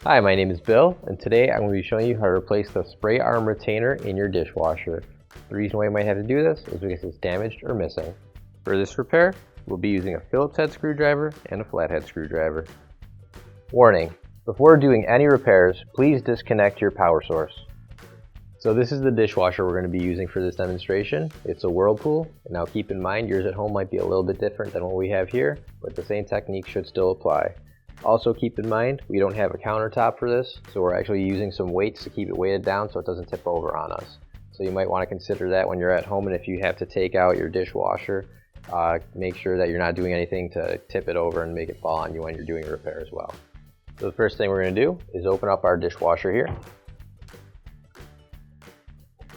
Hi, my name is Bill, and today I'm going to be showing you how to replace the spray arm retainer in your dishwasher. The reason why you might have to do this is because it's damaged or missing. For this repair, we'll be using a Phillips head screwdriver and a flathead screwdriver. Warning: before doing any repairs, please disconnect your power source. So this is the dishwasher we're going to be using for this demonstration. It's a Whirlpool, and now keep in mind yours at home might be a little bit different than what we have here, but the same technique should still apply. Also keep in mind, we don't have a countertop for this, so we're actually using some weights to keep it weighted down so it doesn't tip over on us. So you might want to consider that when you're at home, and if you have to take out your dishwasher, make sure that you're not doing anything to tip it over and make it fall on you when you're doing a repair as well. So the first thing we're going to do is open up our dishwasher here.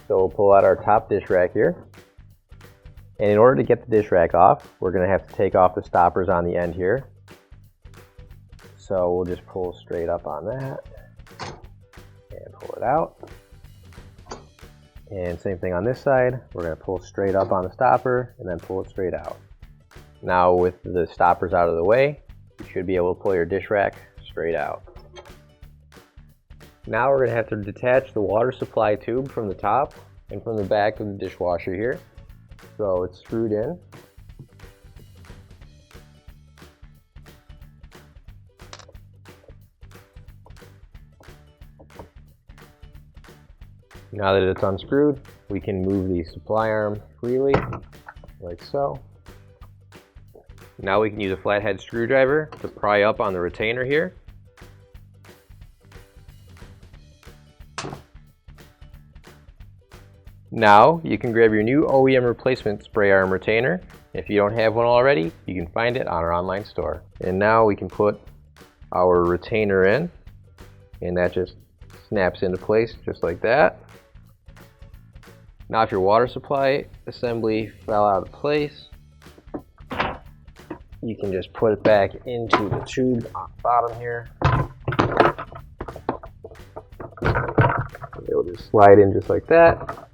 So we'll pull out our top dish rack here. And in order to get the dish rack off, we're going to have to take off the stoppers on the end here. So we'll just pull straight up on that and pull it out. And same thing on this side, we're going to pull straight up on the stopper and then pull it straight out. Now with the stoppers out of the way, you should be able to pull your dish rack straight out. Now we're going to have to detach the water supply tube from the top and from the back of the dishwasher here. So it's screwed in. Now that it's unscrewed, we can move the supply arm freely, like so. Now we can use a flathead screwdriver to pry up on the retainer here. Now you can grab your new OEM replacement spray arm retainer. If you don't have one already, you can find it on our online store. And now we can put our retainer in, and that just snaps into place just like that. Now if your water supply assembly fell out of place, you can just put it back into the tube on the bottom here. It'll just slide in just like that.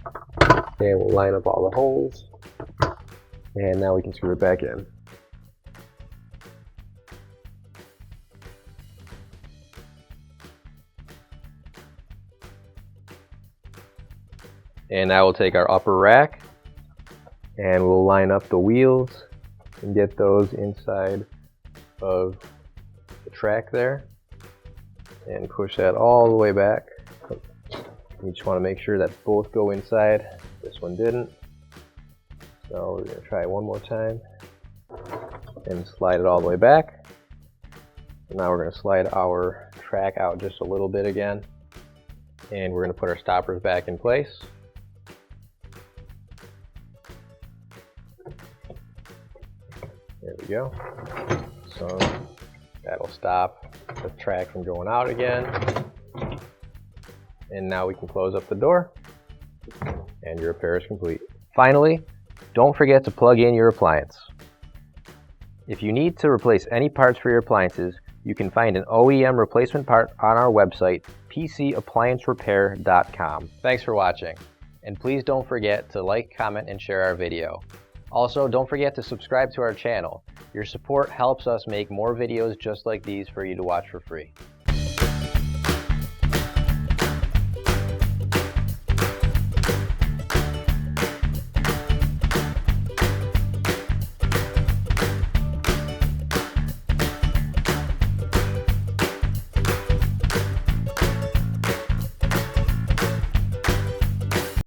And we'll line up all the holes. And now we can screw it back in. And now we'll take our upper rack and we'll line up the wheels and get those inside of the track there and push that all the way back. You just want to make sure that both go inside. This one didn't. So we're going to try it one more time and slide it all the way back. And now we're going to slide our track out just a little bit again, and we're going to put our stoppers back in place. There we go. So that'll stop the track from going out again. And now we can close up the door and your repair is complete. Finally, don't forget to plug in your appliance. If you need to replace any parts for your appliances, you can find an OEM replacement part on our website, PCApplianceRepair.com. Thanks for watching, and please don't forget to like, comment, and share our video. Also, don't forget to subscribe to our channel. Your support helps us make more videos just like these for you to watch for free.